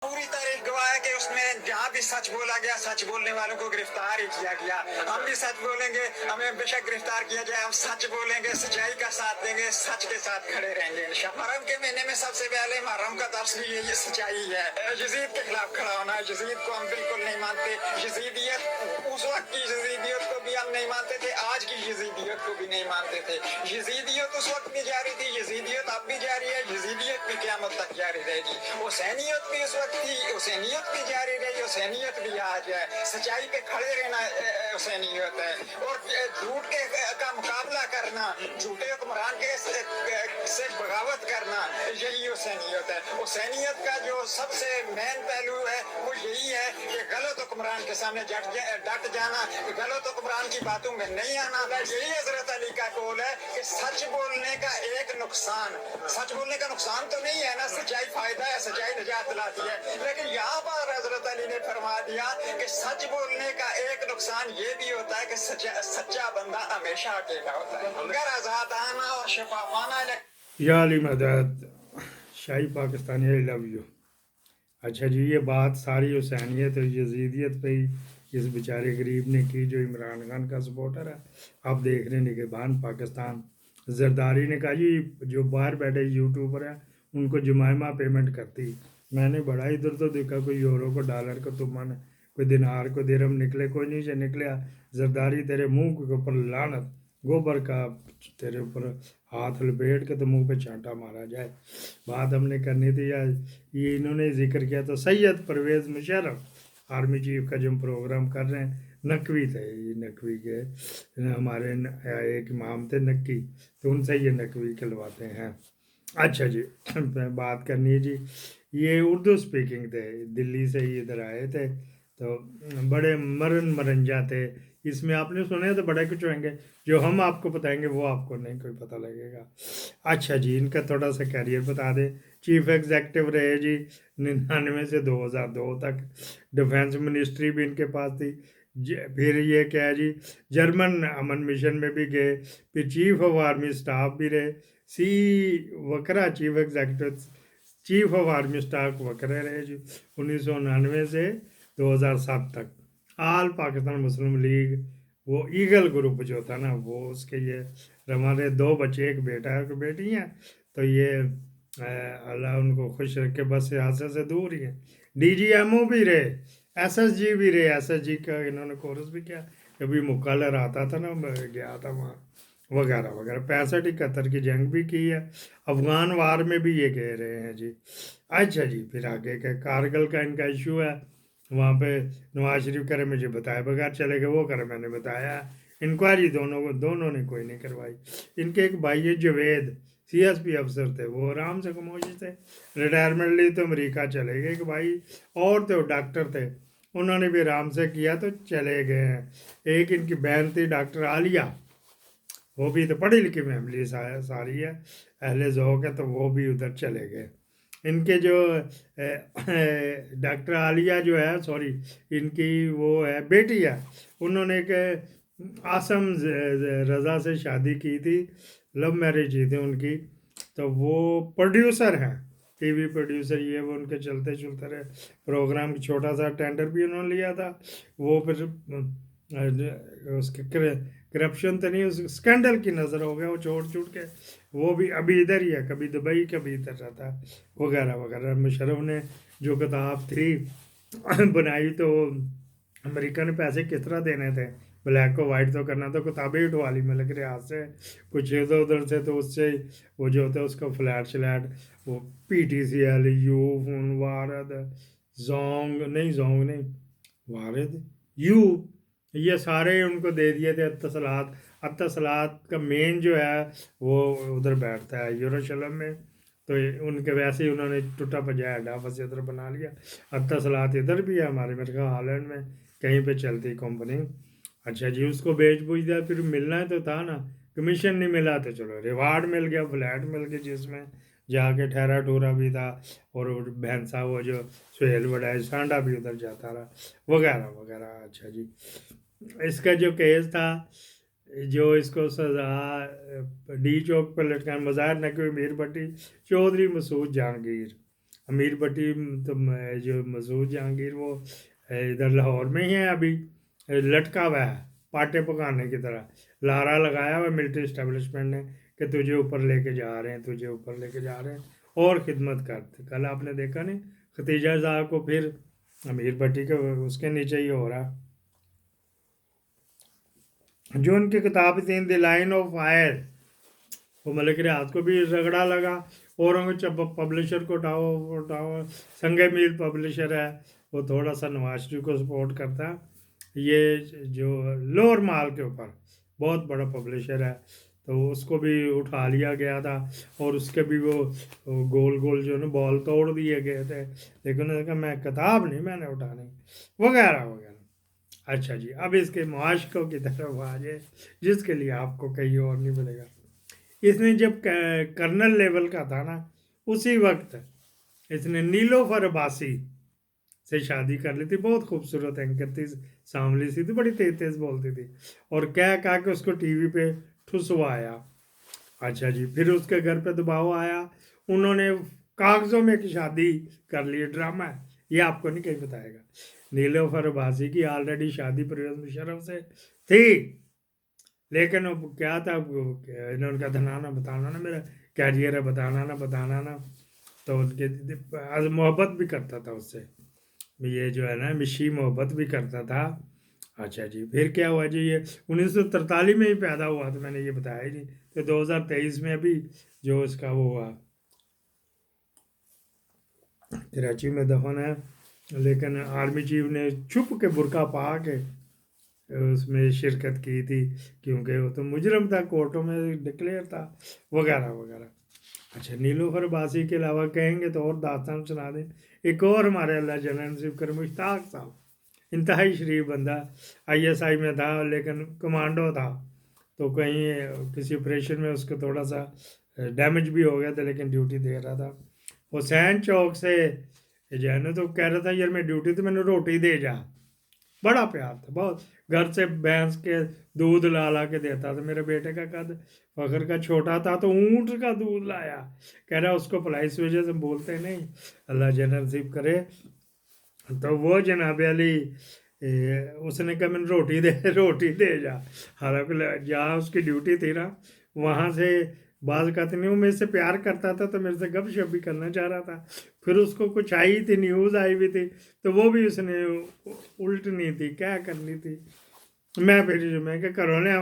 पूरी तारीख गवाह है कि उसमें जहाँ भी सच बोला गया, सच बोलने वालों को गिरफ्तार ही किया गया। हम भी सच बोलेंगे, हमें बेशक गिरफ्तार किया जाए, हम सच बोलेंगे, सच्चाई का साथ देंगे, सच के साथ खड़े रहेंगे इंशाअल्लाह। मुहर्रम के महीने में सबसे पहले मुहर्रम का दर्स भी ये सच्चाई है। यजीद के खिलाफ खड़ा होना है। यजीद को हम बिल्कुल नहीं मानते। यजीदियत उस वक्त की यजीदियत को भी हम नहीं मानते थे, आज की यजीदियत को भी नहीं मानते थे। यजीदियत उस वक्त भी जारी थी, यजीदियत अब भी जारी है, यजीदियत भी क़यामत तक जारी रहेगी। हुसैनियत भी उस वक्त थी, हुसैनियत भी जारी रही, हुसैनियत भी आज है। सच्चाई पे खड़े रहना हुसैनियत है। और झूठ के का मुकाबला करना, झूठे हुक्मरान के से बगावत करना, यही हुसैनियत है। हुसैनियत का जो सबसे मेन पहलू है वो यही है कि गलत हुक्मरान के सामने डट जाना, गलत हुक्मरान की बातों में नहीं आना। यही हजरत अली का कौल है कि सच बोलने का एक नुकसान, सच बोलने का नुकसान तो नहीं है ना, सच्चाई फायदा है, सच्चाई निजात दिलाती है। लेकिन यहाँ पर हजरत अली ने फरमा दिया कि सच बोलने का एक नुकसान ये भी होता है कि सच्चा बंदा हमेशा अकेला होता है। अगर आजादाना और शफाफाना या अली मदद शाही पाकिस्तानी आई लव यू। अच्छा जी, ये बात सारी हुसैनियत और यजीदियत पे ही इस बेचारे गरीब ने की जो इमरान खान का सपोर्टर है। आप देख रहे हैं निगहबान पाकिस्तान जरदारी ने कहा जी जो बाहर बैठे यूट्यूबर हैं उनको जुमाइमा पेमेंट करती। मैंने बड़ा इधर तो देखा, कोई यूरो को डॉलर को तुमन, कोई दिनार को दिरहम निकले, कोई नहीं से निकले। जरदारी तेरे मुंह के ऊपर लानत, गोबर का तेरे ऊपर हाथ लपेट के तो मुंह पे छांटा मारा जाए। बात हमने करनी थी या ये इन्होंने जिक्र किया तो सैयद परवेज़ मुशर्रफ आर्मी चीफ का जो हम प्रोग्राम कर रहे हैं, नकवी थे ये, नकवी के हमारे एक इमाम थे नक्की, तो उनसे ये नकवी कहलवाते हैं। अच्छा जी, बात करनी है जी, ये उर्दू स्पीकिंग थे, दिल्ली से ही इधर आए थे, तो बड़े मरंजा थे। इसमें आपने सुने तो बड़े कुछ होंगे, जो हम आपको बताएंगे वो आपको नहीं कोई पता लगेगा। अच्छा जी, इनका थोड़ा सा कैरियर बता दें। चीफ एग्जेक्टिव रहे जी 99 से 2002 तक, डिफेंस मिनिस्ट्री भी इनके पास थी। फिर ये क्या है जी, जर्मन अमन मिशन में भी गए, फिर चीफ ऑफ आर्मी स्टाफ भी रहे, सी वकरा chief executive, chief of army staff वकरा रहे जी 1999 से 2007 तक। आल पाकिस्तान मुस्लिम लीग, वो ईगल ग्रुप जो था ना, वो उसके ये हमारे 2 बच्चे, एक बेटा है एक बेटी है, तो ये अल्लाह उनको खुश रखे, बस सियासत से दूर ही है। DGMO भी रहे, SSG भी रहे, SSG का इन्होंने कोर्स भी किया, कभी मुकालर आता था ना, मैं गया था वहाँ वगैरह वगैरह। 65-71 की जंग भी की है, अफगान वार में भी ये गए रहे हैं जी। अच्छा जी, फिर आगे का कारगिल का इनका इशू है, वहाँ पे नवाज शरीफ करे मुझे बताए बगैर चले गए, वो करे मैंने बताया। इंक्वायरी दोनों ने कोई नहीं करवाई। इनके एक भाई है जवेद, CSP अफसर थे, वो आराम से खामोशी थे, रिटायरमेंट ली तो अमेरिका चले गए। एक भाई और थे, वो डॉक्टर थे, उन्होंने भी आराम से किया तो चले गए हैं। एक इनकी बहन थी डॉक्टर आलिया, वो भी तो पढ़ी लिखी फैमिली सारी है, अहले ज़ौक़ है, तो वो भी उधर चले गए। इनके जो डॉक्टर आलिया जो है, सॉरी इनकी वो है बेटी है, उन्होंने एक आसम रज़ा से शादी की थी, लव मैरिज की थी उनकी, तो वो प्रोड्यूसर हैं, TV प्रोड्यूसर, ये वो उनके चलते चलते रहे प्रोग्राम। छोटा सा टेंडर भी उन्होंने लिया था, वो फिर उसके करप्शन तो नहीं, उस स्कैंडल की नज़र हो गया, वो छोड़ के वो भी अभी इधर ही है, कभी दुबई कभी इधर रहता है वगैरह वगैरह। मुशर्रफ ने जो किताब थी बनाई, तो अमेरिका ने पैसे किस तरह देने थे, ब्लैक को वाइट तो करना, तो किताबें उठवा ली मतलब कि हाथ से, कुछ इधर उधर से, तो उससे वो जो होता है उसका फ्लैट श्लैट, वो PTCL, यू वारद, जोंग नहीं, वारद यू, ये सारे उनको दे दिए थे अत्तसलात। अत्तसलात का मेन जो है वो उधर बैठता है यरूशलेम में, तो उनके वैसे ही उन्होंने टूटा पजाया डाफस इधर बना लिया। अत्तसलात इधर भी है हमारे, मेरे ख्याल हॉलैंड में कहीं पे चलती कंपनी। अच्छा जी, उसको बेच बूझ दिया, फिर मिलना तो था ना, कमीशन नहीं मिला तो चलो रिवार्ड मिल गया, फ्लैट मिल गया, जिसमें जाके ठहरा ठूरा भी था, और भैंसा वो जो सुहेल बड़ा सांडा भी उधर जाता रहा वगैरह वगैरह। अच्छा जी, इसका जो केस था, जो इसको सज़ा D चौक पर लटका, मज़ार नकवी मीर भट्टी, चौधरी मसूद जहांगीर, امیر بھٹی تو جو مسعود جہانگیر وہ ادھر لاہور میں ہی ہے ابھی، لٹکا ہوا ہے پاٹے پکانے کی طرح، لارا لگایا ہوا ملٹری اسٹیبلشمنٹ نے کہ تجھے اوپر لے کے جا رہے ہیں، تجھے اوپر لے کے جا رہے ہیں، اور خدمت کرتے. کل آپ نے دیکھا نہیں ختیجہ صاحب کو پھر امیر بھٹی کے اس کے نیچے ہی ہو رہا. جو ان کی کتاب تھی دی لائن آف فائر، وہ ملک ریاض کو بھی رگڑا لگا، اوروں کو پبلشر کو اٹھاؤ. سنگ میل پبلشر ہے، وہ تھوڑا سا نواز شریف کو سپورٹ کرتا ہے. یہ جو لوور مال کے اوپر بہت بڑا پبلشر ہے، تو اس کو بھی اٹھا لیا گیا تھا، اور اس کے بھی وہ گول گول جو نا بال توڑ دیے گئے تھے، لیکن انہوں نے کہا میں کتاب نہیں میں نے اٹھانی، وغیرہ وغیرہ. اچھا جی، اب اس کے معاشقوں کی طرف آ جائے جس کے لیے آپ کو کہیں اور نہیں ملے گا. اس نے جب کرنل لیول کا تھا نا، اسی وقت اس نے نیلوفر عباسی سے شادی کر لی تھی. بہت خوبصورت اینکر تھی، سانولی سی تھی، بڑی تیز تیز بولتی تھی، اور کہا کہ اس کو ٹی وی پہ ٹھسوایا. اچھا جی، پھر اس کے گھر پہ دباؤ آیا، انہوں نے کاغذوں میں ایک شادی کر لی. ڈرامہ ہے یہ، آپ کو نہیں کہیں بتائے گا. نیلوفر عباسی کی آلریڈی شادی پرویز مشرف سے تھی، لیکن اب کیا تھا، انہوں نے کہا دھنانا بتانا نا میرا کیریئر ہے، بتانا نا، تو ان کے محبت بھی کرتا تھا اس سے، یہ جو ہے نا مشی محبت بھی کرتا تھا. اچھا جی، پھر کیا ہوا جی، یہ 1943 میں ہی پیدا ہوا تھا، میں نے یہ بتایا ہی نہیں. تو 2023 میں ابھی جو اس کا وہ ہوا کراچی میں دفن ہے، لیکن آرمی چیف نے چھپ کے برقع پا کے اس میں شرکت کی تھی، کیونکہ وہ تو مجرم تھا، کورٹوں میں ڈکلیئر تھا، وغیرہ وغیرہ. اچھا، نیلوفر عباسی کے علاوہ کہیں گے تو اور داستان سنا دیں. ایک اور ہمارے اللہ جنرل نصیب کرے مشتاق صاحب، انتہائی شریف بندہ، ISI میں تھا لیکن کمانڈو تھا، تو کہیں کسی آپریشن میں اس کو تھوڑا سا ڈیمیج بھی ہو گیا تھا، لیکن ڈیوٹی دے رہا تھا. حسین چوک سے جو ہے نا تو کہہ رہا تھا یار میں ڈیوٹی تو میں نے روٹی دے جا. بڑا پیار تھا بہت، گھر سے بھینس کے دودھ لا کے دیتا تھا. میرے بیٹے کا قد فخر کا چھوٹا تھا تو اونٹ کا دودھ لایا، کہہ رہا اس کو پلائی، اس وجہ سے بولتے نہیں، اللہ جنرل نصیب کرے. تو وہ جناب علی اس نے کہا میں نے روٹی دے جا. حالانکہ جہاں اس کی ڈیوٹی تھی نا، وہاں سے بعض کہتے نہیں وہ میرے سے پیار کرتا تھا تو میرے سے گپ شپ بھی کرنا چاہ رہا تھا. پھر اس کو کچھ آئی تھی، نیوز آئی ہوئی تھی، تو وہ بھی اس نے الٹنی تھی، کیا کرنی تھی. میں پھر میں کہ کرو نے